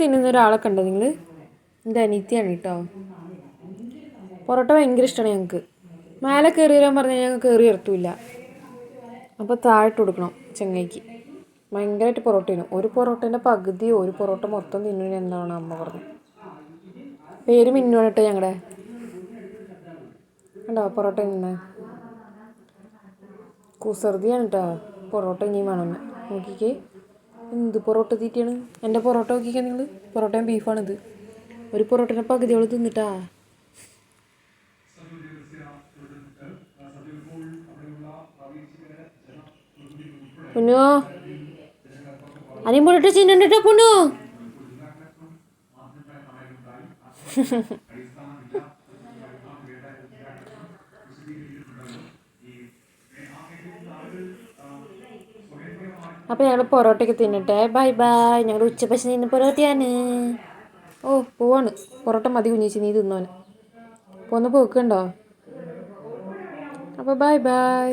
തിന്നുന്ന ഒരാളൊക്കെ ഉണ്ടോ നിങ്ങൾ? എൻ്റെ അനിയത്തിയാണ് കേട്ടോ. പൊറോട്ട ഭയങ്കര ഇഷ്ടമാണ് ഞങ്ങൾക്ക്. മേലെ കയറി വരാൻ പറഞ്ഞാൽ ഞങ്ങൾ കയറി ഇറത്തൂല്ല. അപ്പോൾ താഴോട്ട് കൊടുക്കണം ചെങ്ങൈക്ക്. ഭയങ്കരമായിട്ട് പൊറോട്ട തിന്നും. ഒരു പൊറോട്ടേൻ്റെ പകുതി ഒരു പൊറോട്ട മൊത്തം തിന്നുന്ന എന്താണ് അമ്മ പറഞ്ഞത്. പേര് മിന്നുവാണ് കേട്ടോ ഞങ്ങളുടെ. കണ്ടോ പൊറോട്ട തിന്നുന്നത്? കുസൃതിയാണ് കേട്ടോ. പൊറോട്ട ഇനിയും വേണമെന്ന് നോക്കിക്കേ. എന്ത് പൊറോട്ട തീറ്റയാണ്. എൻ്റെ പൊറോട്ട നോക്കിക്കാൻ നിങ്ങൾ. പൊറോട്ടയും ബീഫാണിത്. ഒരു പൊറോട്ടേൻ്റെ പകുതിയോളം തിന്നിട്ടാ. പൊന്നോ അനിയും പൊറോട്ട ചിന്നുണ്ടോ പൊന്നോ. അപ്പോൾ ഞങ്ങൾ പൊറോട്ടയൊക്കെ തിന്നിട്ടെ. Bye bye. ഞങ്ങൾ ഉച്ചപ്പശ തിന്ന് പൊറോട്ടയാണ്. ഓ പോവാണ്. പൊറോട്ട മതി കുഞ്ഞിച്ച് നീ തിന്നോന്. അപ്പോൾ ഒന്ന് പോക്കുണ്ടോ? അപ്പോൾ ബൈ ബൈ.